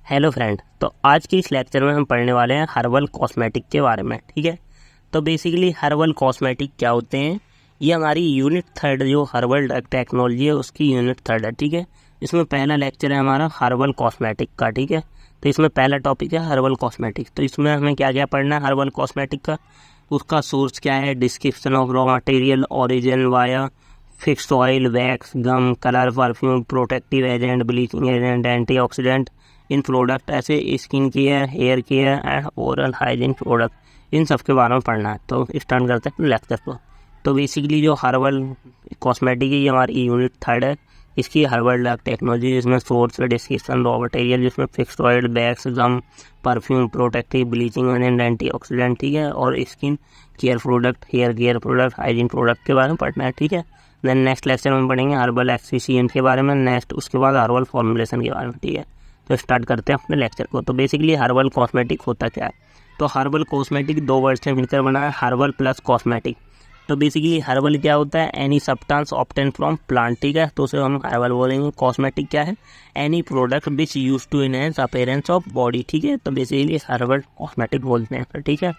Hello friend. तो आज के इस लेक्चर में हम पढ़ने वाले हैं हर्बल कॉस्मेटिक के बारे में। ठीक है, तो बेसिकली हर्बल कॉस्मेटिक क्या होते हैं, ये हमारी यूनिट थर्ड जो हर्बल टेक्नोलॉजी है उसकी यूनिट थर्ड है। ठीक है, इसमें पहला लेक्चर है हमारा हर्बल कॉस्मेटिक का। ठीक है, तो इसमें पहला टॉपिक है हर्बल कॉस्मेटिक। तो इसमें हमें क्या क्या पढ़ना है हर्बल कॉस्मेटिक का, उसका सोर्स क्या है, description of raw material, origin via, fixed oil, wax, gum, colour, perfume, protective agent, bleaching agent, antioxidant in product, ऐसे skin care, hair care and oral hygiene product, इन सब के बारे में पढ़ना है। तो स्टार्ट करते हैं लेक्चर को। तो बेसिकली जो हर्बल कॉस्मेटिक है ये हमारी यूनिट थर्ड है। इसकी हर्बल टेक्नोलॉजी जिसमें सोर्स, डिस्क्रिप्शन, रॉ मटेरियल जिसमें fixed oil, wax, gum, perfume, protective, bleaching agent, antioxidant, ठीक है, और skin care product, hair care product, hygiene product के बारे में पढ़ना है। ठीक है, देन नेक्स्ट लेक्चर में पढ़ेंगे हर्बल एक्सीशिएंट के बारे में, नेक्स्ट उसके बाद हर्बल फॉर्मुलेशन के बारे में। ठीक है, तो स्टार्ट करते हैं अपने लेक्चर को। तो बेसिकली हर्बल कॉस्मेटिक होता क्या है, तो हर्बल कॉस्मेटिक दो वर्ड से मिलकर बना है, हर्बल प्लस कॉस्मेटिक। तो बेसिकली हर्बल क्या होता है, any substance obtain from plant. ठीक है, तो उसे हम हर्बल बोलेंगे। कॉस्मेटिक क्या है, any product which use to enhance appearance of body. ठीक है, तो बेसिकली हर्बल कॉस्मेटिक बोलते हैं। ठीक है,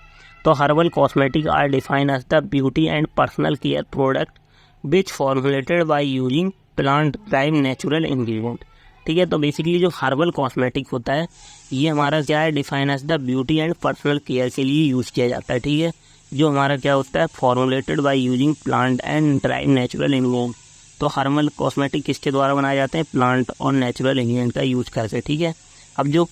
तो herbal cosmetic are define as the beauty and personal care product which formulated by using plant drive natural ingredient. ठीक है, तो बेसिकली जो हर्बल कॉस्मेटिक होता है ये हमारा क्या है, define as the beauty and personal care के लिए यूज़ किया जाता है। ठीक है, जो हमारा क्या होता है, formulated by using plant and drive natural ingredient. तो हर्बल कॉस्मेटिक किसके द्वारा बनाए जाते हैं, प्लांट और नेचुरल इंग्रेडिएंट का यूज करके। ठीक है, अब जो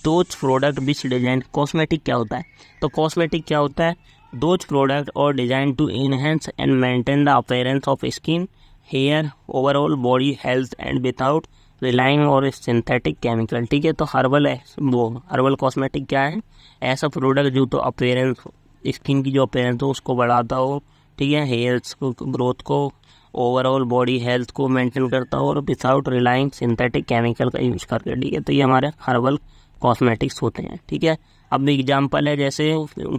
those product which design, cosmetic क्या होता है, तो कॉस्मेटिक क्या होता है, दोज प्रोडक्ट और design to enhance and maintain the appearance of skin, hair, overall body health and without relying और सिंथेटिक केमिकल। ठीक है, तो हर्बल कॉस्मेटिक क्या है, ऐसा प्रोडक्ट जो तो अपीयरेंस, स्किन की जो अपीयरेंस हो उसको बढ़ाता हो, ठीक है, हेयर्स को, ग्रोथ को, ओवरऑल बॉडी हेल्थ को मेंटेन करता हो और विदाउट रिलाइंग सिंथेटिक केमिकल का यूज करके। ठीक है, तो ये हमारे हर्बल कॉस्मेटिक्स होते हैं। ठीक है, अब एग्जांपल है जैसे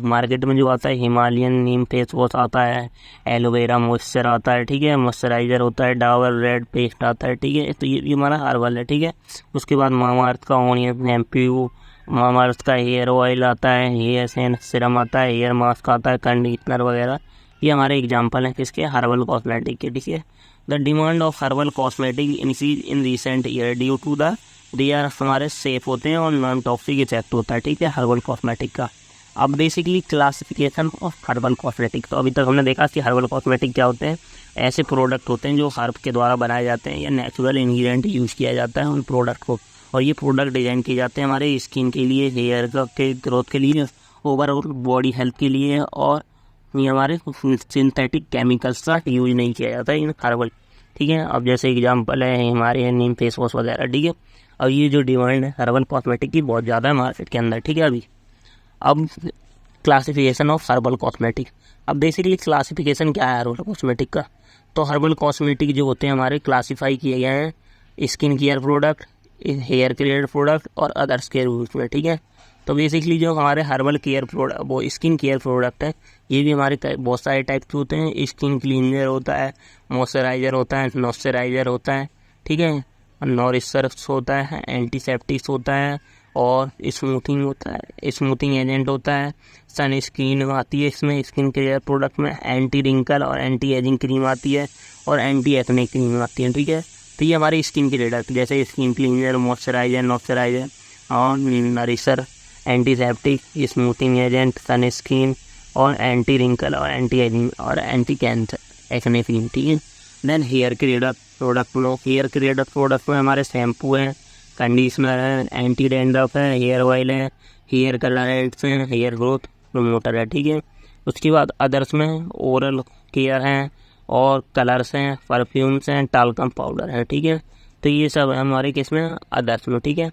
मार्केट में जो आता है हिमालयन नीम फेस वॉश आता है, एलोवेरा मॉइस्चर आता है, ठीक है, मॉइस्चराइजर होता है, डाबर रेड पेस्ट आता है। ठीक है, तो ये हमारा हर्बल है। ठीक है, उसके बाद मामाअर्थ का ऑनियन शैम्पू, मामाअर्थ का हेयर ऑयल आता है, हेयर सीरम आता है, हेयर मास्क आता है, कंडीशनर वगैरह, ये हमारे एग्जाम्पल हैं किसके, हर्बल कॉस्मेटिक के। ठीक है, the demand of herbal cosmetic increase in recent year due to the their हमारे सेफ होते हैं और नॉन टॉक्सिक इफेक्ट होता है। ठीक है, हर्बल कॉस्मेटिक का। अब basically classification of herbal cosmetic, तो अभी तक हमने देखा कि हर्बल कॉस्मेटिक क्या होते हैं, ऐसे प्रोडक्ट होते हैं जो हर्ब के द्वारा बनाए जाते हैं या नेचुरल इंग्रेडिएंट यूज़ किया जाता है उन प्रोडक्ट को, और ये प्रोडक्ट डिजाइन किए जाते हैं हमारे स्किन के लिए, हेयर के ग्रोथ के लिए, ओवरऑल बॉडी हेल्थ के लिए, और ये हमारे सिंथेटिक केमिकल्स का यूज नहीं किया जाता है इन हर्बल। ठीक है, अब जैसे एग्जांपल है हमारे नीम फेस वॉश वगैरह। ठीक है, अब ये जो डिमांड है हर्बल कॉस्मेटिक की बहुत ज़्यादा है मार्केट के अंदर। ठीक है, अभी अब क्लासिफिकेशन ऑफ हर्बल कॉस्मेटिक। अब बेसिकली क्लासिफिकेशन क्या है हर्बल कॉस्मेटिक का, तो हर्बल कॉस्मेटिक जो होते हैं हमारे क्लासीफाई किए गए हैं skin care product, hair care product और अदर्स के रूप में। ठीक है, तो बेसिकली जो हमारे हर्बल केयर प्रोडक्ट, वो स्किन केयर प्रोडक्ट है, ये भी हमारे बहुत सारे टाइप के होते हैं। स्किन क्लीनर होता है, मॉइस्चराइजर होता है, नॉइस्चराइजर होता है, ठीक है, नॉरिशर्स होता है, एंटीसेप्टिक्स होता है, और स्मूथिंग होता है, स्मूथिंग एजेंट होता है, सन स्क्रीन आती है इसमें, स्किन केयर प्रोडक्ट में एंटी रिंकल और एंटी एजिंग क्रीम आती है, और एंटी एक्ने क्रीम आती है। ठीक है, तो ये हमारी स्किन के प्रोडक्ट जैसे स्किन क्लीनर, मॉइस्चराइजर, नॉइस्चराइजर और नरिशर, एंटीसेप्टिक, स्मूथिंग एजेंट, सन स्क्रीन और एंटी रिंकल और एंटी एजिंग और एंटी कैंसर एक्ने क्रीम। ठीक है, देन हेयर क्रीडर प्रोडक्ट लो, हेयर क्रीडर प्रोडक्ट में हमारे शैम्पू हैं, कंडीशनर है, एंटी डैंड्रफ है, हेयर ऑयल है, हेयर कलरेंट्स हैं, हेयर ग्रोथ प्रमोटर है। ठीक है, उसके बाद अदर्स में ओरल केयर हैं और कलर्स हैं, परफ्यूम्स हैं, टाल्कम पाउडर है। ठीक है, तो ये सब हमारे किस में, अदर्स में। ठीक है,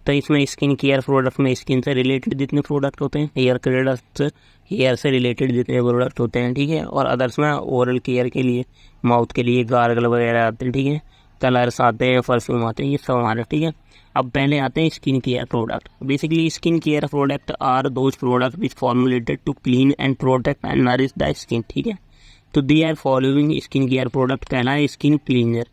तो इसमें स्किन केयर प्रोडक्ट में स्किन से रिलेटेड जितने प्रोडक्ट होते हैं, हेयर प्रोडक्ट हेयर से रिलेटेड जितने प्रोडक्ट होते हैं। ठीक है, और अदर्स में ओरल केयर के लिए, माउथ के लिए गार्गल वगैरह आते हैं। ठीक है, कलर्स आते हैं, परफ्यूम आते हैं, ये सब हमारे। ठीक है, अब पहले आते हैं skin care product. Basically skin care product are those product which formulated to clean and protect and nourish the skin. ठीक है, तो they are following skin care product. पहला है स्किन क्लीनर,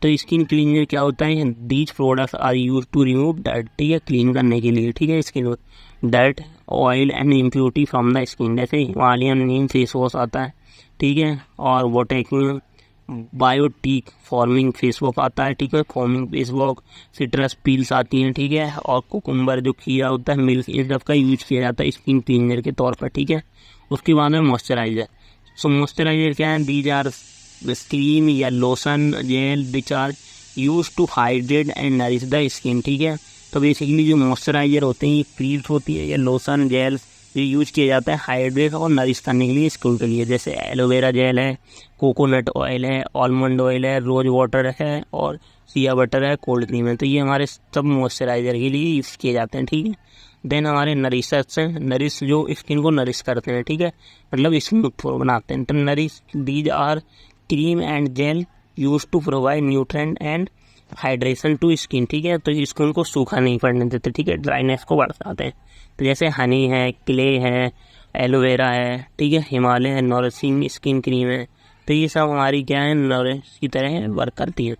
तो स्किन क्लीनर क्या होता है, these products are use to remove dirt, ठीक है, क्लीन करने के लिए, ठीक है, skin dirt oil and impurity from the skin. जैसे हिमालयन नीम फेस वॉश आता है, ठीक है, और बोटेक्निक बायोटिक फॉर्मिंग फेस वॉश आता है, ठीक है, forming face wash, citrus peels आती हैं, ठीक है, और कुकुम्बर जो खीरा होता है, मिल्क, इस सब का यूज किया जाता है स्किन क्लीनर के तौर पर, ठीक है। उसके बाद में मॉइस्चराइजर। सो मॉइस्चराइजर क्या है, दीज आर क्रीम या lotion gel which are use to hydrate and nourish the skin, ठीक है। तो बेसिकली जो मॉइस्चराइजर होते हैं ये क्रीम्स होती है या लोशन जेल, ये यूज किया जाता है हाइड्रेट और नरिश करने के लिए स्किन के लिए। जैसे एलोवेरा जेल है, कोकोनट ऑयल है, आलमंड ऑयल है, रोज वाटर है और सिया बटर है, कोल्ड क्रीम है। तो ये हमारे सब मॉइस्चराइजर के लिए यूज़ किए जाते हैं, ठीक है। देन हमारे नरिशर्स हैं, नरिश जो स्किन को नरिश करते हैं, ठीक है, मतलब स्मूथ बनाते हैं। तो nourish these are cream and gel use to provide nutrient and hydration to skin, ठीक है। तो स्किन को सूखा नहीं पड़ने देते, ठीक है, ड्राइनेस को बढ़ाते हैं। तो जैसे हनी है, क्ले है, एलोवेरा है, ठीक है, हिमालय है, नॉरिशिंग स्किन क्रीम है। तो ये सब हमारी क्या है, नॉरिश की तरह वर्क करती हैं।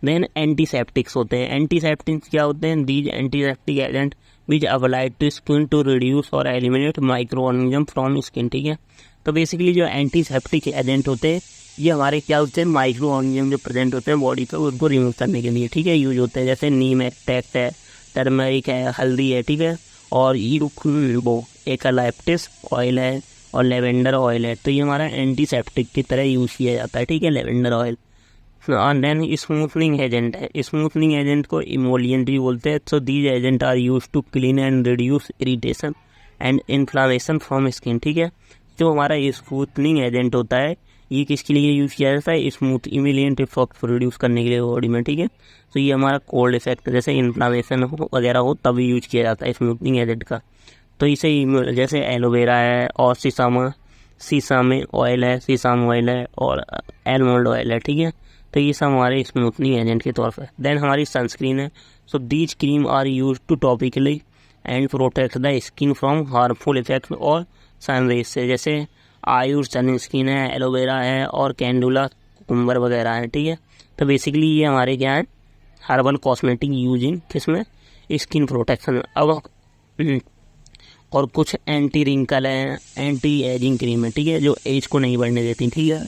देन एंटीसेप्टिक्स होते हैं। एंटीसेप्टिक्स क्या होते हैं, these antiseptic agent which applied to skin to reduce और eliminate micro organism from skin, ठीक है। तो बेसिकली जो एंटीसेप्टिक एजेंट होते हैं ये हमारे क्या होते हैं, माइक्रो ऑर्गेनिज्म जो प्रेजेंट होते हैं बॉडी पे उनको रिमूव करने के लिए, ठीक है, यूज होते हैं। जैसे नीम एक्सट्रैक्ट है, टर्मरिक है, हल्दी है, ठीक है, और वो एकलाइप्टिस ऑयल है और लेवेंडर ऑयल है। तो ये हमारा एंटीसेप्टिक की तरह यूज़ किया जाता है, ठीक है, lavender oil. And then smoothening agent है। स्मूथनिंग एजेंट को इमोलिएंट भी बोलते हैं। So these agent are use to clean and reduce irritation and inflammation from skin, ठीक है। जो हमारा स्मूथनिंग एजेंट होता है ये किसके लिए यूज़ किया जाता है, स्मूथ इमिलियंट इफेक्ट प्रोड्यूस करने के लिए बॉडी में, ठीक है। तो ये हमारा कोल्ड इफेक्ट जैसे इन्फ्लामेशन हो वगैरह हो तभी यूज किया जाता है स्मूथनिंग एजेंट का। तो इसे जैसे एलोवेरा है और सीसाम ऑयल है, सीसाम ऑयल है और एलमंड ऑयल है, ठीक है। तो ये सब हमारे स्मूथनिंग एजेंट के तौर पर। देन हमारी सनस्क्रीन है। So these cream are use to topically and protect the skin from harmful effect और सन रेज से। जैसे आयुर सनस्क्रीन है, एलोवेरा है और कैंडुला कुकुम्बर वगैरह है, ठीक है। तो बेसिकली ये हमारे क्या है, हर्बल कॉस्मेटिक यूजिंग किसमें, स्किन प्रोटेक्शन। अब और कुछ एंटी रिंकल है, एंटी एजिंग क्रीम है, ठीक है, जो एज को नहीं बढ़ने देती, ठीक है,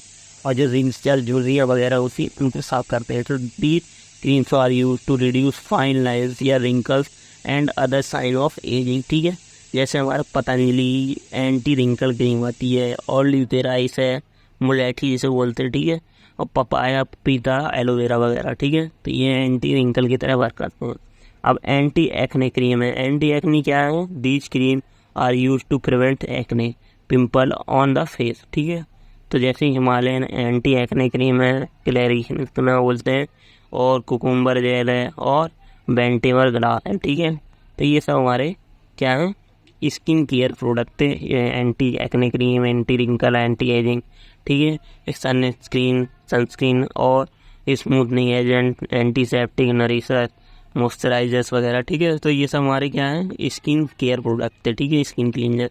और जो रिंग्स या झुर्रियाँ वगैरह होती है उनको साफ करते हैं। तो the creams are use to reduce fine lines या wrinkles and other sign of ageing, ठीक है। जैसे हमारा पतंजलि एंटी रिंकल क्रीम आती है, और ल्यूटेराइस है, मुलेठी जिसे बोलते हैं, ठीक है, और पपाया, पपीता, एलोवेरा वगैरह, ठीक है। तो ये एंटी रिंकल की तरह वर्क करते हैं। अब एंटी एक्ने क्रीम है। एंटी एक्ने क्या है, these cream are use to prevent acne pimple on the face, ठीक है। तो जैसे हिमालयन एंटी एक्ने क्रीम है, क्लैरिन बोलते हैं, और कुकुम्बर जेल है और बेंटेवर ग्लास है, ठीक है। तो ये सब हमारे क्या है, स्किन केयर प्रोडक्ट है, anti acne cream, anti wrinkle, anti aging, ठीक है, सनस्क्रीन और smoothening agent, antiseptic, nourisher, moisturizers वगैरह, ठीक है। तो ये सब हमारे क्या है, स्किन केयर प्रोडक्ट है, ठीक है, स्किन क्लीनर।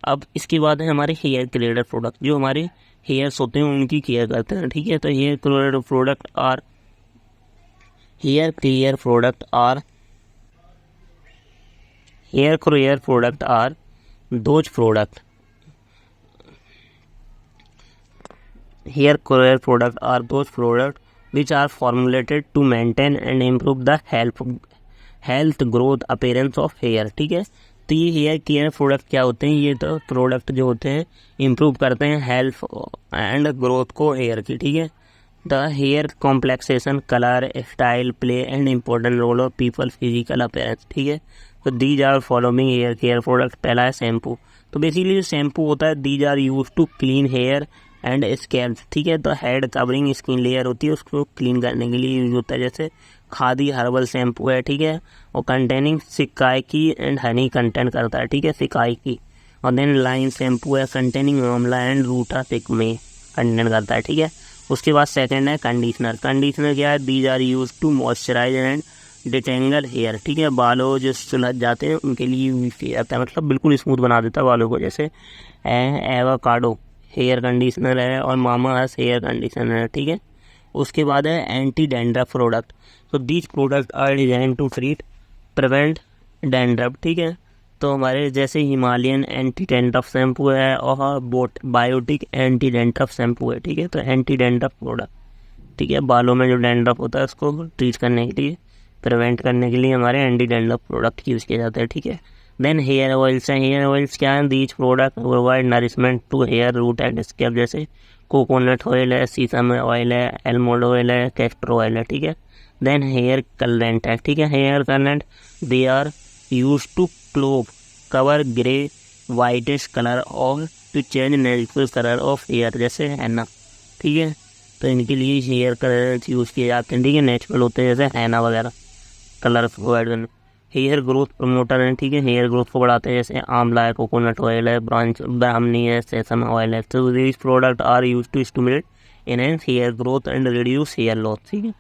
अब इसके बाद है हमारे हेयर क्लीनर प्रोडक्ट, जो हमारे हेयर्स होते हैं उनकी केयर करते हैं, ठीक है। तो hair cleaner product are hair clear product are hair care product are those product hair care product are those product which are formulated to maintain and improve the health growth appearance of hair, ठीक है। तो ये hair care product क्या होते हैं, ये तो product जो होते हैं इम्प्रूव करते हैं हेल्थ एंड ग्रोथ को हेयर की, ठीक है। The hair complexation, colour, style play and important role of people physical appearance, ठीक है। तो these are following hair care product. पहला है शैम्पू। तो बेसिकली जो शैम्पू होता है, these are use to clean hair and scalp, ठीक है। तो हेड कवरिंग स्किन लेयर होती है उसको क्लीन करने के लिए यूज होता है। जैसे खादी हर्बल शैम्पू है, ठीक है, और कंटेनिंग सिकाई एंड हनी कंटेंट करता है, ठीक है, सिकाई की। और देन लाइन शैम्पू है, कंटेनिंग आंवला एंड रूटा थिक में कंटेंट करता है, ठीक है। उसके बाद सेकंड है कंडीशनर। कंडीशनर क्या है, these are use to moisturize and detangle hair, ठीक है, बालों जो सुलझ जाते हैं उनके लिए यूज किया जाता है, मतलब बिल्कुल स्मूथ बना देता है बालों को। जैसे एवोकाडो हेयर कंडीशनर है और मामा अर्थ हेयर कंडीशनर है, ठीक है। उसके बाद है एंटी डैंड्रफ प्रोडक्ट। तो these product are design to treat prevent dandruff, ठीक है। तो हमारे जैसे हिमालयन एंटी डैंड्रफ शैम्पू है और बायोटिक एंटी डैंड्रफ शैम्पू है, ठीक है। तो एंटी डैंड्रफ प्रोडक्ट, ठीक है, बालों में जो डैंड्रफ होता है उसको ट्रीट करने के लिए, प्रिवेंट करने के लिए हमारे एंटी डैंड्रफ प्रोडक्ट यूज़ किए जाते हैं, ठीक है। देन हेयर ऑयल्स हैं। हेयर ऑयल्स क्या हैं? These product provide nourishment to hair root and scalp, जैसे कोकोनट ऑयल है, सीसम ऑयल है, एलमंड ऑयल है, कैस्टर ऑयल है, ठीक है। देन हेयर कलरेंट है, ठीक है। Hair colourant they are use to clove cover grey whitish colour और to change natural colour of hair, जैसे हैना, ठीक है। तो इनके लिए हेयर कलर यूज़ किए जाते हैं, ठीक है, नेचुरल होते हैं जैसे हैना वगैरह कलर प्रोवाइड करने। हेयर ग्रोथ प्रमोटर हैं, ठीक है, हेयर ग्रोथ को बढ़ाते हैं, जैसे आंवला है, कोकोनट ऑयल है, ब्राह्मणी है, सेसम ऑयल है। तो these product are use to stimulate enhance hair growth and reduce hair loss, ठीक है।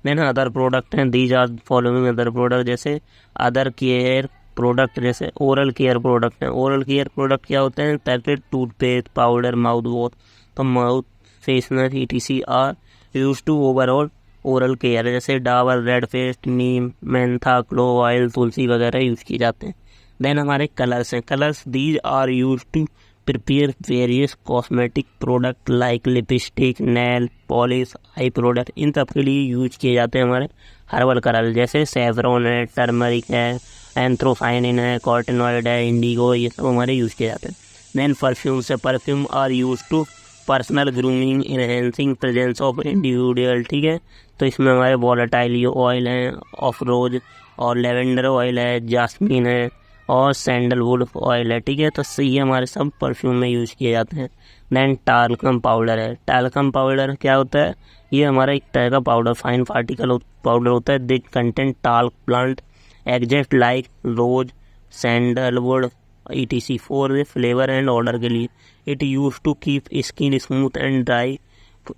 देन अदर प्रोडक्ट हैं, these are following other product, जैसे अदर केयर प्रोडक्ट, जैसे ओरल केयर प्रोडक्ट हैं। ओरल केयर प्रोडक्ट क्या होते हैं? Tablet, toothpaste, powder, mouth wash. तो mouth freshener ETC are use to overall oral care, जैसे Dabur red paste, neem, mentha, clove oil, tulsi वगैरह use किए जाते हैं। देन हमारे कलर्स हैं। Colours these are use to prepare various cosmetic product like lipstick, nail polish, eye product. इन सब के लिए यूज किए जाते हैं हमारे हर्बल कलर, जैसे सेफ्रॉन है, टर्मरिक है, एंथ्रोसाइनिन है, कॉटनॉइड है, इंडिगो, ये सब हमारे यूज़ किए जाते हैं। देन परफ्यूम से, perfume are use to personal grooming enhancing presence of individual, ठीक है। तो इसमें हमारे वॉलेटाइल ये ऑयल हैं, ऑफ रोज और लेवेंडर ऑयल है, जास्मीन है और सैंडलवुड ऑयल है, ठीक है। तो ये हमारे सब परफ्यूम में यूज़ किए जाते हैं। देन टाल्कम पाउडर है। टाल्कम पाउडर क्या होता है? ये हमारा एक तरह का पाउडर, फाइन पार्टिकल पाउडर होता है। This content talc plant exact like rose, sandalwood ETC for flavour and odour के लिए। It use to keep skin smooth and dry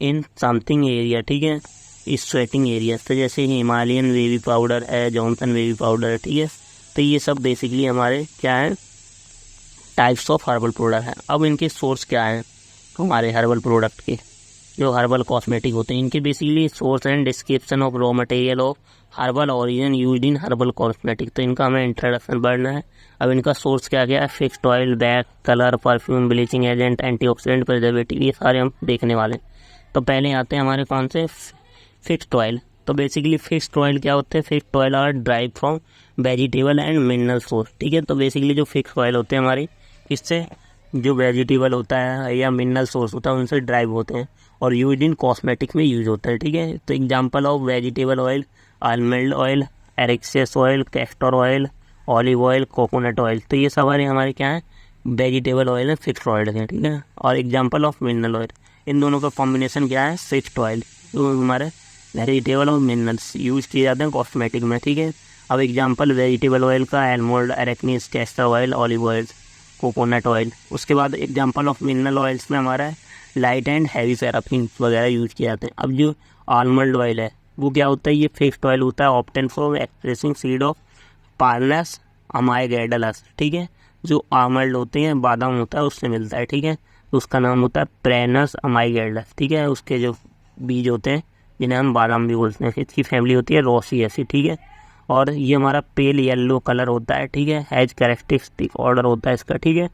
in something area, ठीक है, इस स्वेटिंग एरिया। तो जैसे हिमालयन बेबी पाउडर है, जॉनसन बेबी पाउडर है, ठीक है। तो ये सब बेसिकली हमारे क्या है? टाइप्स ऑफ हर्बल प्रोडक्ट हैं। अब इनके सोर्स क्या हैं हमारे हर्बल प्रोडक्ट के, जो हर्बल कॉस्मेटिक होते हैं? इनके basically source and description of raw material of herbal origin used in herbal cosmetic. तो इनका हमें इंट्रोडक्शन पढ़ना है। अब इनका सोर्स क्या क्या है? Fixed oil, bag, colour, perfume, bleaching agent, antioxidant, preservative, ये सारे हम देखने वाले हैं। तो पहले आते हैं हमारे कौन से? Fixed oil. तो बेसिकली फिक्स्ड ऑयल क्या होते हैं? Fixed oil are drive from vegetable and mineral source, ठीक है। तो बेसिकली जो फिक्स्ड ऑयल होते हैं हमारी, इससे जो वेजिटेबल होता है या मिनरल सोर्स होता है उनसे ड्राइव होते हैं और यूज इन कॉस्मेटिक में यूज होता है, ठीक है। तो example of vegetable oil, almond oil, arachis oil, castor oil, olive oil, coconut oil. तो ये सारे हमारे क्या हैं? वेजिटेबल ऑयल है, फिक्स्ड ऑयल है, ठीक है। और एग्जांपल ऑफ मिनरल ऑयल, इन दोनों का कॉम्बिनेशन क्या है? Fixed oil. तो हमारे वेजिटेबल और मिनरल्स यूज किए जाते हैं कॉस्मेटिक में, ठीक है। अब एग्जांपल वेजिटेबल ऑयल का almond, arachis, castor oil, olive oil, coconut oil. उसके बाद एग्जांपल ऑफ मिनरल ऑयल्स में हमारा है लाइट एंड हैवी पैराफिन वगैरह यूज किए जाते हैं। अब जो आलमंड ऑयल है वो क्या होता है? ये फिक्स्ड ऑयल होता है, obtain from expressing seed of prunus amygdalus, ठीक है। जो आलमंड होते हैं, बादाम होता है, उससे मिलता है, ठीक है। तो उसका नाम होता है प्रेनस अमाइगैडलस, ठीक है। उसके जो बीज होते हैं जिन्हें हम बादाम भी बोलते हैं, इसकी फैमिली होती है रोसिएसी, ठीक है। और ये हमारा पेल येलो कलर होता है, ठीक है। हैज कैरेक्टरिस्टिक ऑर्डर होता है इसका, ठीक है।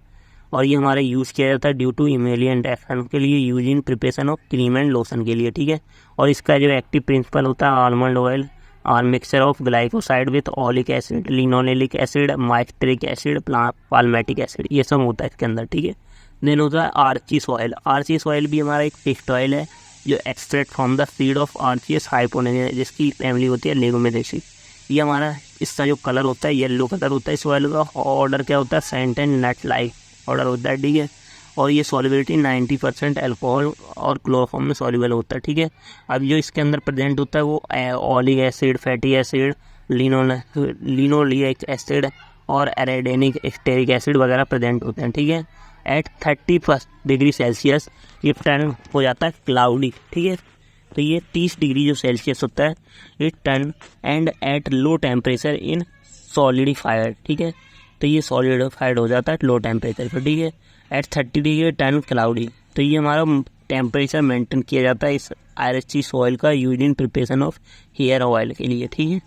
और ये हमारे यूज़ किया जाता है ड्यू टू इमेलियंट एक्शन के लिए, use in preparation of cream and lotion के लिए, ठीक है। और इसका जो एक्टिव प्रिंसिपल होता है आलमंड ऑयल और mixture of glycoside with oleic acid, linolenic acid, myristic acid, palmitic acid, ये सब होता है इसके अंदर, ठीक है। देन होता है आर्चिस ऑयल। आर्चिस ऑयल भी हमारा एक फिक्स्ड ऑयल है जो extract from the seed of Arachis हाइपोनेरिया, जिसकी फैमिली होती है लेगुमिनेसी। ये हमारा इसका जो कलर होता है येलो कलर होता है इस ऑयल का। ऑर्डर क्या होता है? Scent and nut like odour होता है, ठीक है। और ये सॉल्युबिलिटी 90% अल्कोहल और क्लोरोफॉर्म में सॉल्युबल होता है, ठीक है। अब जो इसके अंदर प्रेजेंट होता है वो oleic acid, fatty acid, linoleic acid और एरेडेनिक स्टेरिक एसिड वगैरह प्रेजेंट होते हैं, ठीक है। एट 30 डिग्री सेल्सियस ये टर्न हो जाता है क्लाउडी, ठीक है। तो ये 30 डिग्री जो सेल्सियस होता है ये turn and at low temperature in solidified, ठीक है। तो ये सॉलिडिफाइड हो जाता है लो टेम्परेचर पर, ठीक है। At 30 degree turn cloudy. तो ये हमारा टेम्परेचर मेंटेन किया जाता है इस RHC सॉइल का use in preparation of hair oil के लिए, ठीक है।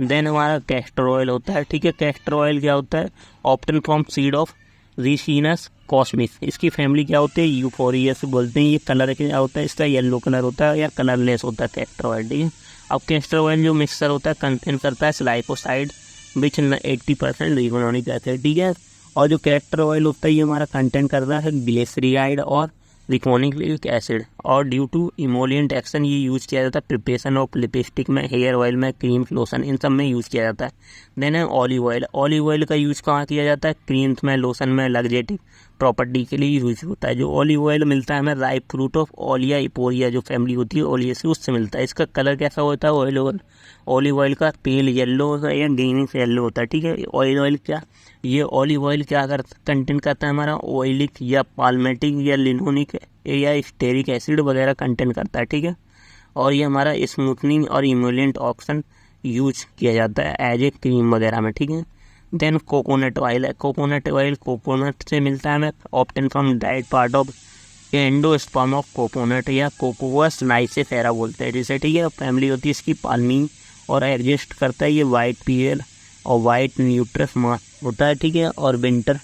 देन हमारा कैस्टर ऑयल होता है, ठीक है। कैस्टर ऑयल क्या होता है, obtain from seed of Ricinus communis. इसकी फैमिली क्या होती है, यूफोरिया से बोलते हैं। ये कलर क्या होता है इसका, येलो कलर होता है या कलरलेस होता है कैस्टर ऑयल, ठीक है। अब कैस्टर ऑयल जो मिक्सचर होता है कंटेन करता है ग्लाइकोसाइड विच 80% लिग्नोनिक एसिड, ठीक है। और जो कैस्टर ऑयल होता है ये हमारा कंटेंट करता है ग्लिसरीड और रिकोनिक एसिड, और ड्यू टू इमोलिएंट एक्शन ये यूज़ किया जाता है प्रिपरेशन ऑफ लिपस्टिक में, हेयर ऑयल में, क्रीम, लोशन, इन सब में यूज़ किया जाता है। देन है ऑलिव ऑयल। ऑलिव ऑयल का यूज़ कहाँ किया जाता है, क्रीम्स में, लोशन में, लग्जेटिव प्रॉपर्टी के लिए यूज होता है। जो ऑलिव ऑयल मिलता है हमें राइप फ्रूट ऑफ ओलिया इपोरिया जो फैमिली होती है ओलिया से, उससे मिलता है। इसका कलर कैसा होता है ऑलिव ऑयल का, पेल येलो या ग्रीनिश येलो होता है, ठीक है। ऑलिव ऑयल क्या कंटेंट करता है हमारा, ऑयलिक या पाल्मेटिक या लिनोनिक या स्टेरिक एसिड वगैरह कंटेंट करता है, ठीक है। और ये हमारा स्मूथनिंग और इमोलिएंट ऑक्शन यूज किया जाता है एज ए क्रीम वगैरह में, ठीक है। देन कोकोनट ऑयल है। कोकोनट ऑयल कोकोनट से मिलता है हमें, obtain from dried part of endosperm of coconut या कोकोवस नाइसेफेरा बोलते हैं जिसे, ठीक है। फैमिली होती है इसकी पाल्मीन और एग्जिस्ट करता है ये वाइट पीएल और वाइट न्यूट्रस मास होता है, ठीक है। और winter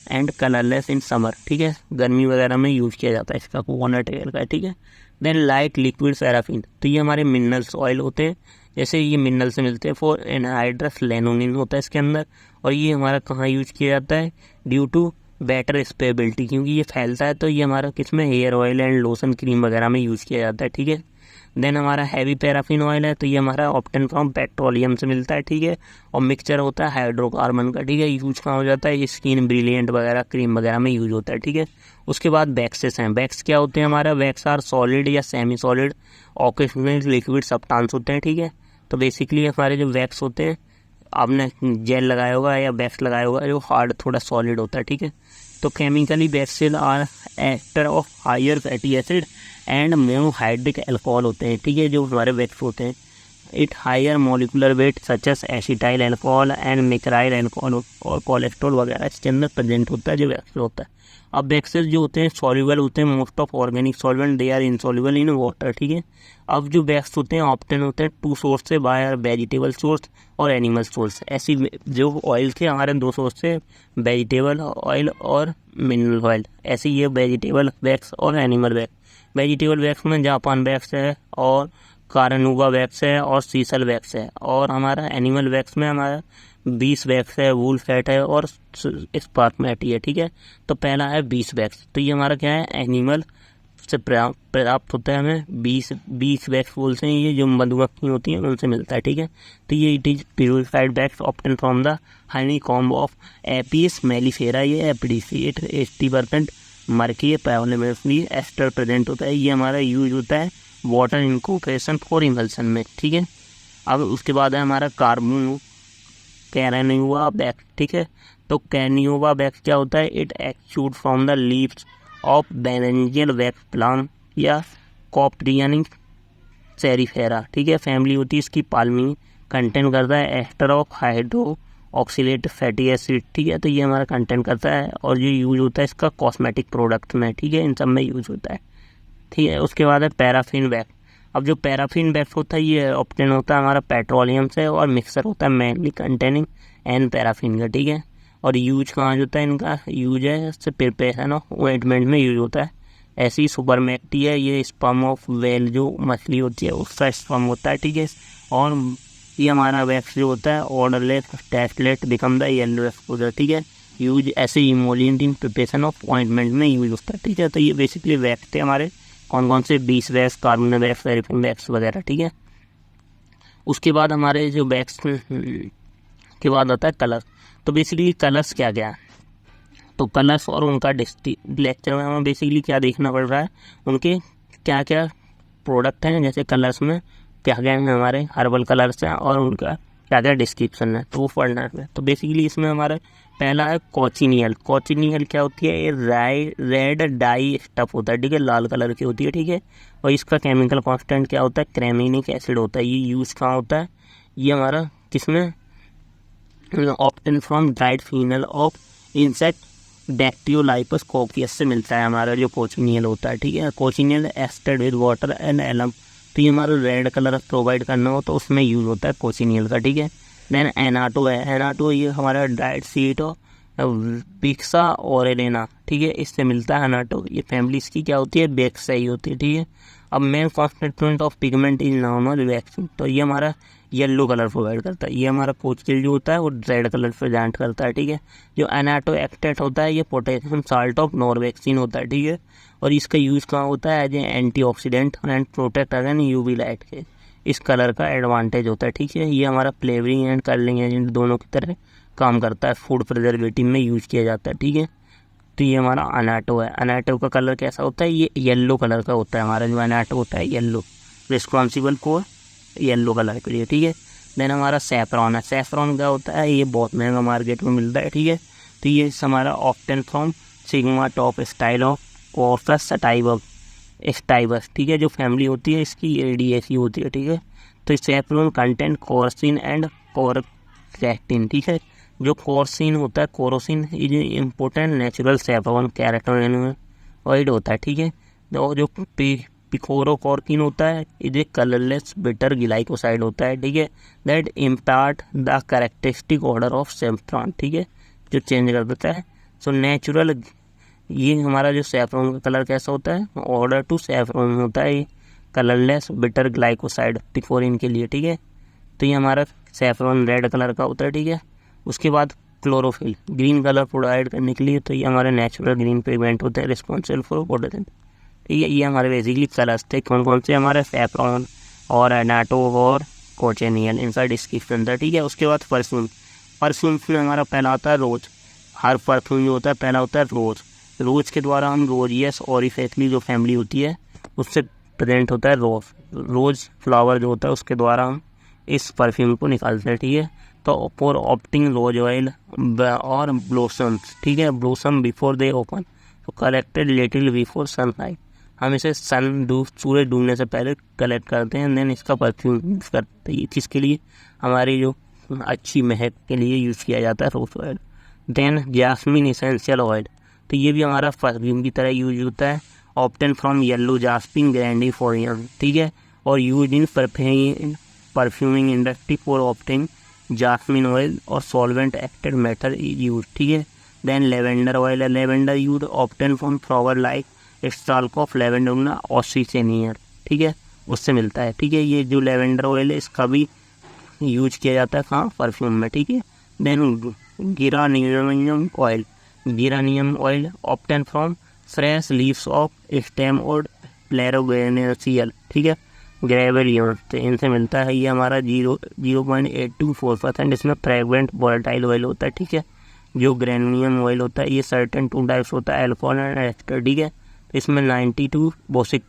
and colourless in summer, ठीक है। गर्मी वगैरह में यूज़ किया जाता है इसका कोकोनट ऑयल का, ठीक है। देन लाइट लिक्विड पैराफिन, तो ये हमारे मिनरल्स ऑयल होते हैं, जैसे ये मिनरल से मिलते हैं। फॉर एनहाइड्रस लेनोनिन होता है इसके अंदर, और ये हमारा कहाँ यूज किया जाता है, ड्यू टू बेटर स्टेबिलिटी, क्योंकि ये फैलता है तो ये हमारा किसमें, hair oil and lotion cream वगैरह में यूज़ किया जाता है, ठीक है। देन हमारा हैवी पैराफिन ऑयल है, तो ये हमारा ऑप्टेन फ्रॉम पेट्रोलियम से मिलता है, ठीक है। और मिक्सचर होता है हाइड्रोकार्बन का, ठीक है। यूज कहाँ हो जाता है, स्किन ब्रिलियंट वगैरह क्रीम वगैरह में यूज होता है, ठीक है। उसके बाद वैक्सेस हैं। वैक्स क्या होते हैं हमारा, वैक्स आर सॉलिड या semi solid occasional liquid substance होते हैं, ठीक है। तो बेसिकली हमारे जो वैक्स होते हैं, आपने जेल लगाया होगा या वैक्स लगाया होगा जो हार्ड थोड़ा सॉलिड होता है, ठीक है। तो chemically waxes are ester of higher fatty acid and monohydric alcohol होते हैं, ठीक है। जो हमारे वैक्स होते हैं it higher molecular weight such as acetyl alcohol and methyl alcohol और कोलेस्ट्रॉल वगैरह इसके अंदर प्रेजेंट होता है जो वैक्स होता है। अब वैक्सेस जो होते हैं सॉल्युबल होते हैं, most of organic solvent they are insoluble in water, ठीक है। अब जो वैक्स होते हैं ऑप्टेन होते हैं टू सोर्स से, बाय वेजिटेबल सोर्स और एनिमल सोर्स। ऐसी जो ऑयल थे हमारे दो सोर्स से, वेजिटेबल ऑयल और मिनरल ऑयल। ऐसे ये वेजिटेबल वैक्स और एनिमल वैक्स। वेजिटेबल वैक्स में जापान वैक्स है और कारानूगा वैक्स है और सीसल वैक्स है। और हमारा एनिमल वैक्स में हमारा बीस वैक्स है, वूल फैट है और स्पर्मेटी है, ठीक है। तो पहला है 20 वैक्स, तो ये हमारा क्या है, एनिमल से प्राप्त होता है हमें 20 वैक्स बोलते हैं, ये जो मधुमक्खी होती हैं उनसे मिलता है, ठीक है। तो ये it is purified wax obtain from the honey comb of apis mellifera, ये appreciate 80% murky prevalently ester present होता है। ये हमारा यूज होता है वाटर इनकॉर्पोरेशन फॉर इमल्सन में, ठीक है। अब उसके बाद है हमारा कैरानियोवा वैक्स, ठीक है। तो कैनियोवा वैक्स क्या होता है, it extrude from the leaves of Brazilian wax plant या कॉप्रियनिक सेरिफेरा, ठीक है। फैमिली होती है इसकी पाल्मी, कंटेंट करता है ester of hydro oxalate fatty acid, ठीक है। तो ये हमारा कंटेंट करता है और ये यूज होता है इसका कॉस्मेटिक प्रोडक्ट में, ठीक है, इन सब में यूज होता है, ठीक है। उसके बाद है पैराफिन वैक्स। अब जो पैराफिन वैक्स होता है ये ऑप्टेन होता है हमारा पेट्रोलियम से और मिक्सर होता है मेनली कंटेनिंग एन पैराफिन का, ठीक है। और यूज कहाँ होता है, इनका यूज है प्रिपरेशन ऑफ ऑइंटमेंट में यूज होता है। ऐसी सुपरमैक्टी है, ये स्पर्म ऑफ वेल जो मछली होती है उसका स्पर्म होता है, ठीक है। और ये हमारा वैक्स जो होता है odourless tasteless become the yellow exposure, ठीक है। Use as emollient in preparation of ointment में यूज होता है, ठीक है। तो ये बेसिकली वैक्स थे हमारे, कौन कौन से, 20 wax, carbon wax, paraffin wax वगैरह, ठीक है। उसके बाद हमारे जो वैक्स के बाद आता है कलर। तो बेसिकली कलर्स क्या क्या है, तो कलर्स और उनका लेक्चर में हमें बेसिकली क्या देखना पड़ रहा है, उनके क्या क्या प्रोडक्ट हैं, जैसे कलर्स में क्या क्या है हमारे हर्बल कलर्स हैं और उनका क्या क्या डिस्क्रिप्शन है, तो वो पढ़ना है। तो बेसिकली इसमें हमारा पहला है कोचिनियल। कोचिनियल क्या होती है, ये रेड डाई स्टफ होता है, ठीक है, लाल कलर की होती है, ठीक है। और इसका केमिकल कांस्टेंट क्या होता है, क्रेमिनिक एसिड होता है। ये यूज कहाँ होता है, ये हमारा किसमें, obtain from dried female of insect Dactylopius coccus से मिलता है हमारा जो कोचिनियल होता है, ठीक है। कोचिनियल एस्टेड विद वाटर एंड एलम, तो ये हमारा रेड कलर प्रोवाइड करना हो तो उसमें यूज़ होता है कोचिनियल का, ठीक है। देन एनाटो है, एनाटो ये हमारा ड्राइड सीट और बिक्सा और एलेना, ठीक है, इससे मिलता है एनाटो। ये फैमिली इसकी क्या होती है, बेक्सा ही होती है, ठीक है। अब main constituent of pigment is normal vaccine, तो ये हमारा येलो कलर प्रोवाइड करता है। ये हमारा कोचिल जो होता है वो रेड कलर प्रेजेंट करता है, ठीक है। जो एनाटो एक्टेट होता है ये पोटेशियम साल्ट ऑफ नॉरवैक्सीन होता है, ठीक है। और इसका यूज़ कहाँ होता है, as a antioxidant and protect against UV light के, इस कलर का एडवांटेज होता है, ठीक है। ये हमारा फ्लेवरिंग एंड कलरिंग एजेंट दोनों की तरह काम करता है, फूड प्रिजर्वेटिव में यूज़ किया जाता है, ठीक है। तो ये हमारा अनाटो है। अनाटो का कलर कैसा होता है, ये येलो कलर का होता है। हमारा जो अनाटो होता है yellow, responsible for yellow colour के लिए, ठीक है। देन हमारा सैफरॉन है। सैफरॉन क्या होता है, ये बहुत महंगा मार्केट में मिलता है, ठीक है। तो ये हमारा obtain from stigma top style of Crocus sativus, ठीक है। जो फैमिली होती है इसकी एडीएसी होती है, ठीक है। तो saffron content crocin and crocetin, ठीक है। जो कोरसिन होता है, crocin is important natural saffron carotenoid होता है, ठीक है। और जो पिकोरोकॉर्किन होता है is a colourless bitter glycoside होता है, ठीक है। That impart the characteristic odour of saffron, ठीक है, जो चेंज कर देता है। सो नेचुरल, ये हमारा जो सैफरॉन का कलर कैसा होता है, ऑर्डर टू सैफरॉन होता है ये कलरलेस बिटर ग्लाइकोसाइड पिकोरिन के लिए, ठीक है। तो ये हमारा सैफरॉन रेड कलर का होता है, ठीक है। उसके बाद क्लोरोफिल ग्रीन कलर प्रोवाइड करने के लिए, तो ये हमारे नेचुरल ग्रीन पिगमेंट होते हैं रिस्पॉन्सिबल फॉर फोटोसिंथेसिस, ठीक है। ये हमारे बेसिकली कलर्स थे, कौन कौन से, हमारे सैफरॉन और एनाटो और कोचिनियल, इनका डिस्क्रिप्शन था, ठीक है। उसके बाद परफ्यूम में हमारा पहला आता है रोज। हर परफ्यूम जो होता है पहला होता है रोज। रोज के द्वारा हम रोजियस ऑरिफेकली जो फैमिली होती है उससे प्रेजेंट होता है रोज फ्लावर जो होता है उसके द्वारा हम इस परफ्यूम को निकालते हैं, ठीक है। तो फॉर ऑप्टिंग रोज ऑयल और ब्लोसम्स, ठीक है, ब्लोसम बिफोर दे ओपन, तो कलेक्टेड लिटिल बिफोर सनलाइट, हम इसे सूरज डूबने से पहले कलेक्ट करते हैं, देन इसका परफ्यूम यूज़ करते हैं, किसके लिए, हमारी जो अच्छी महक के लिए यूज़ किया जाता है rose oil. Then jasmine essential oil, तो ये भी हमारा परफ्यूम की तरह यूज होता है, obtain from yellow jasmine grandiflorum, ठीक है, और use in perfuming industry for obtaining jasmine oil और सॉल्वेंट एक्टेड मेथड इज यूज, ठीक है। देन लेवेंडर ऑयल है। Lavender use obtain from flower like stalk of Lavandula officinalis, ठीक है, उससे मिलता है, ठीक है। ये जो लेवेंडर ऑयल है इसका भी यूज किया जाता है कहाँ, परफ्यूम में, ठीक है। Then geranium oil obtain from fresh leaves of stem और प्लेरोगेनेसियल, ठीक है, ग्रेवेलियम, तो इनसे मिलता है। ये हमारा 0.824%, इसमें फ्रेगरेंट वोलेटाइल ऑयल होता है, ठीक है। जो ग्रेनियम ऑयल होता है ये सर्टेन 2 टाइप्स होता है, अल्कोहल एंड एस्टर, ठीक है। इसमें 60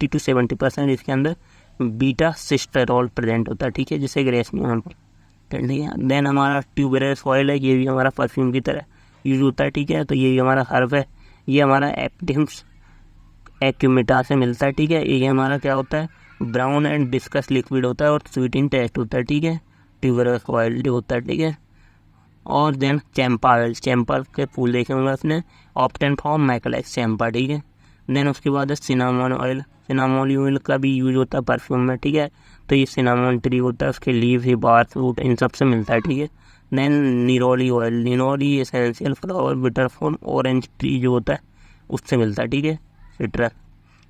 to 70% इसके अंदर बीटा सिस्टेरॉल प्रेजेंट होता है, ठीक है, जिसे ग्रेनियम, ठीक है। देन हमारा ट्यूबरस ऑयल है, ये भी हमारा परफ्यूम की तरह यूज होता है, ठीक है। तो ये भी हमारा हर्ब है, ये हमारा एप्टिम्स एक्यूमिटा से मिलता है, ठीक है। ये हमारा क्या होता है, ब्राउन एंड डिस्कस लिक्विड होता है और स्वीट इन टेस्ट होता है, ठीक है, ट्यूबरस ऑयल जो होता है, ठीक है। और देन चैम्पा ऑयल, चैम्पा के फूल देखे होंगे अपने, ऑप्टेन फ्रॉम मैकलेक्स चैम्पा, ठीक है। देन उसके बाद है सिनामोन ऑयल। सिनामोन ऑयल का भी यूज होता है परफ्यूम में, ठीक है। तो ये सिनामोन ट्री होता है, उसके leave he bar fruit in सब से मिलता है, ठीक है। Then neroli oil, neroli essential flower bitter from orange tree जो होता है उससे मिलता है, ठीक है, सिट्रस।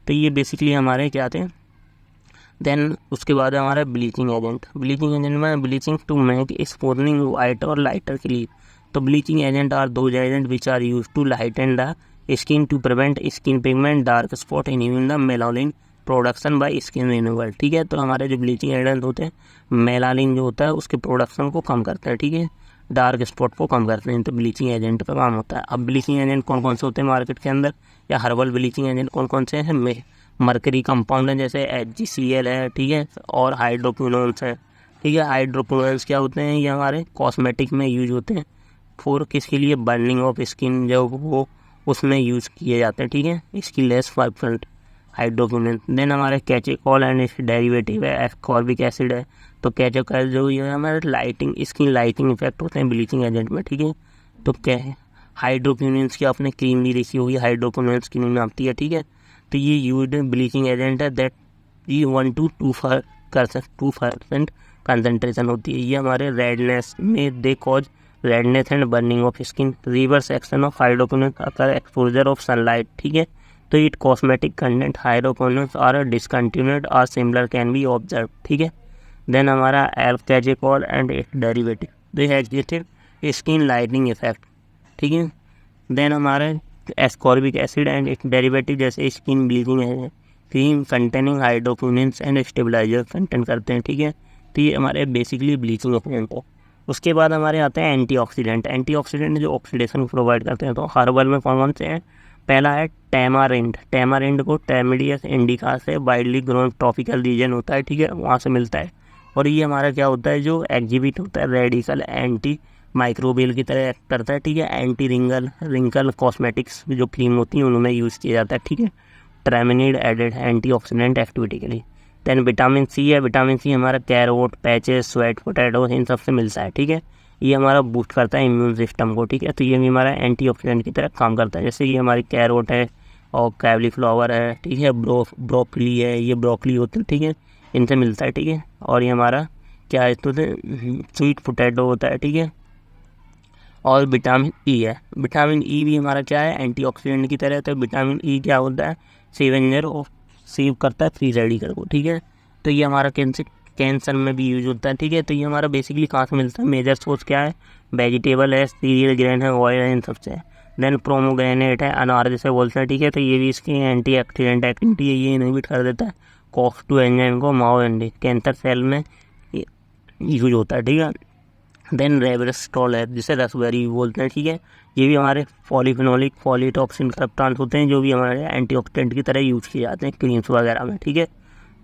तो ये बेसिकली हमारे क्या थे। देन उसके बाद हमारा ब्लीचिंग एजेंट। ब्लीचिंग एजेंट में ब्लीचिंग टू मेक स्पोर्निंग वाइट और लाइटर क्लीन। तो bleaching agent are those agent which are use to lighten the skin to prevent skin pigment dark spot in the melanin production by skin renewal, ठीक है। तो हमारे जो bleaching agent होते हैं मेलानिन जो होता है उसके प्रोडक्शन को कम करते हैं, ठीक है, डार्क स्पॉट को कम करते हैं, तो ब्लीचिंग एजेंट का काम होता है। अब ब्लीचिंग एजेंट कौन कौन से होते हैं मार्केट के अंदर, या हर्बल ब्लीचिंग एजेंट कौन कौन से हैं, मरकरी कंपाउंड है जैसे HgCl है, ठीक है, और हाइड्रोक्विनोन्स है, ठीक है। हाइड्रोक्विनोन्स क्या होते हैं, ये हमारे कॉस्मेटिक में यूज होते हैं, फॉर किसके लिए, बर्निंग ऑफ स्किन जो वो उसमें यूज़ किए जाते हैं, ठीक है, इसकी लेस 5% हाइड्रोक्विनोन। देन हमारे कैचेकॉल एंड इसके डेरिवेटिव है एस्कॉर्बिक एसिड है। तो कैचेकॉल जो ये हमारे लाइटिंग स्किन लाइटिंग इफेक्ट होते हैं ब्लीचिंग एजेंट में, ठीक है। तो क्या है हाइड्रोक्विनोन्स की आपने क्रीम भी देखी होगी, हाइड्रोक्विनोन्स क्रीम में आती है, ठीक है। तो ये यूज्ड ब्लीचिंग एजेंट है दैट ये 1 to 2% कंसनट्रेशन होती है। ये हमारे रेडनेस में they cause redness and burning of skin, reverse action of hydroquinones अगर एक्सपोजर ऑफ सनलाइट, ठीक है। तो it cosmetic content hydroquinones are discontinued और सिमिलर कैन बी ऑब्जर्व, ठीक है। देन हमारा एल्काजेकॉल and its derivative they existed skin lightening effect, ठीक है। देन हमारे ascorbic acid and its derivative जैसे स्किन ब्लीचिंग है, cream containing hydroquinones and stabiliser content करते हैं, ठीक है। तो ये हमारे बेसिकली ब्लीचिंग एजेंट है। उसके बाद हमारे आते हैं एंटीऑक्सीडेंट। एंटीऑक्सीडेंट जो ऑक्सीडेशन प्रोवाइड करते हैं, तो हर्बल में कौन कौन से हैं? पहला है टैमारिंड। टैमारिंड को टैमिडियस इंडिका से वाइडली ग्रोन ट्रॉपिकल रीजन होता है, ठीक है, वहाँ से मिलता है। और ये हमारा क्या होता है, जो एग्जिबिट होता है रेडिकल एंटी माइक्रोबियल की तरह एक्ट करता है, ठीक है। एंटी रिंकल कॉस्मेटिक्स जो क्रीम होती हैं उनमें यूज़ किया जाता है, ठीक है। ट्रेमिनिड एडेड एंटीऑक्सीडेंट एक्टिविटी के लिए। देन विटामिन सी है। विटामिन सी हमारा कैरोट, पैचेस, स्वेट पोटैटो इन सब से मिलता है, ठीक है। ये हमारा बूस्ट करता है इम्यून सिस्टम को, ठीक है। तो ये भी हमारा एंटीऑक्सीडेंट की तरह काम करता है। जैसे ये हमारी कैरोट है और कैलीफ्लावर है, ठीक है, ब्रोकली है, ये ब्रोकली होती है, ठीक है, इनसे मिलता है, ठीक है। और ये हमारा क्या है, तो स्वीट पोटैटो होता है, ठीक है। और विटामिन ई है। विटामिन ई भी हमारा क्या है, एंटीऑक्सीडेंट की तरह। तो विटामिन ई क्या होता है, सेवेंजर ऑफ सेव करता है फ्री रेडिकल को, ठीक है। तो ये हमारा कैंसर में भी यूज होता है, ठीक है। तो ये हमारा बेसिकली कहाँ से मिलता है, मेजर सोर्स क्या है, वेजिटेबल है, सीरियल ग्रेन है, ऑयल है, इन सबसे है। देन प्रोमोग्रेनेट है, अनार जैसे बोलते हैं, ठीक है। तो ये भी इसकी एंटीऑक्सीडेंट एक्टिविटी है, ये इनहिबिट कर देता है COX-2 एंजाइम को, माओ एंडी कैंसर सेल में यूज होता है, ठीक है। देन रेवरेस्टॉल है, जिसे रसबेरी बोलते हैं, ठीक है। ये भी हमारे पॉलीफिनोलिक पॉलीटॉक्सिन सब्सटेंस होते हैं जो भी हमारे एंटीऑक्सीडेंट की तरह यूज किए जाते हैं क्रीम्स वगैरह में, ठीक है,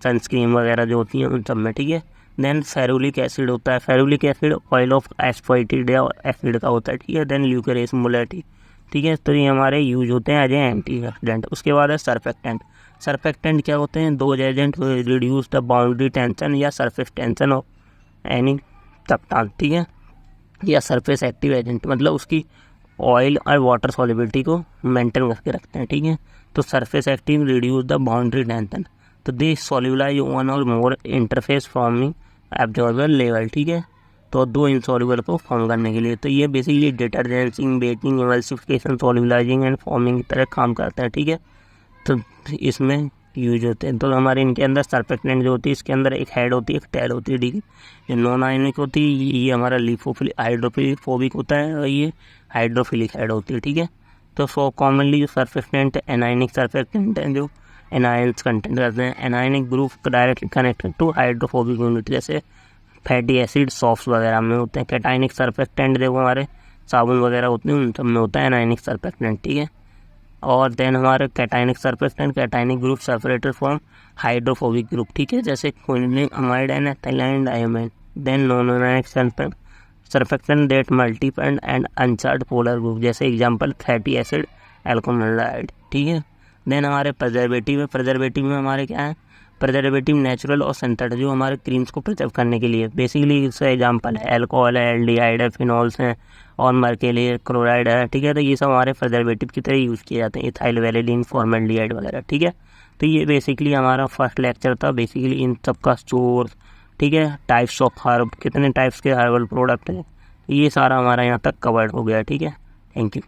सनस्क्रीन वगैरह जो होती हैं उन सब में, ठीक है। देन फेरुलिक एसिड होता है। Ferulic acid oil of aspartic acid का होता है, ठीक है। देन ल्यूकेरेस मोलेटी, ठीक है। तो ये हमारे यूज होते हैं एज ए एंटीऑक्सीडेंट। उसके बाद है सरफेक्टेंट। सरफेक्टेंट क्या होते हैं, दो agent reduce the boundary tension या surface tension of any substance, ठीक है, या सरफेस एक्टिव एजेंट, मतलब उसकी ऑयल और वाटर सॉल्युबिलिटी को मेंटेन करके रखते हैं, ठीक है। तो surface active reduce the boundary tension, तो दे सॉल्युबलाइज वन और मोर इंटरफेस फॉर्मिंग एब्जॉर्बर लेवल, ठीक है। तो दो इंसॉल्युबल को फॉर्म करने के लिए। तो ये basically detergency, baking, emulsification, solubilising and foaming की तरह काम करता है, ठीक है। तो इसमें यूज होते हैं। तो हमारे इनके अंदर सरफेक्टेंट जो होती है, इसके अंदर एक हेड होती है, एक टेल होती है, ठीक है। जो नॉन आयनिक होती है ये हमारा लिपोफिलिक हाइड्रोफोबिक होता है, और ये हाइड्रोफिलिक हेड होती है, ठीक है। तो कॉमनली जो सरफेक्टेंट एनायनिक सरफेक्टेंट हैं जो एनायंस कंटेंट करते हैं, anionic group directly connected to hydrophobic unit, जैसे फैटी एसिड सॉफ्ट वगैरह में होते हैं। कैटाइनिक सरफेक्टेंट जो हमारे साबुन वगैरह होते हैं उन सब में होता है एनायनिक सरफेक्टेंट, ठीक है। और देन हमारे cationic surfactant, cationic group separated from hydrophobic group, ठीक है, जैसे quinolic amide and ethylene diamine. Then non ionic surfactant that multiple and uncharged polar group, जैसे एग्जांपल फैटी एसिड एल्कोमल्डिहाइड, ठीक है। देन हमारे प्रिजर्वेटिव है। प्रिजर्वेटिव में हमारे क्या है, प्रिजर्वेटिव नेचुरल और सिंथेटिक जो हमारे क्रीम्स को प्रिजर्व करने के लिए, बेसिकली इसका एग्जांपल है एल्कोहल है, एल्डिहाइड है, फिनॉल्स हैं, और मर्केली क्लोराइड है, ठीक है। तो ये सब हमारे प्रिजर्वेटिव की तरह यूज़ किए जाते हैं, इथाइल वेलिडीन, फॉर्मेल्डिहाइड वगैरह, ठीक है। तो ये बेसिकली हमारा फर्स्ट लेक्चर था, बेसिकली इन सब का सोर्स, ठीक है, टाइप्स ऑफ हर्ब, कितने टाइप्स के हर्बल प्रोडक्ट हैं, ये सारा हमारा यहाँ तक कवर्ड हो गया, ठीक है। Thank you.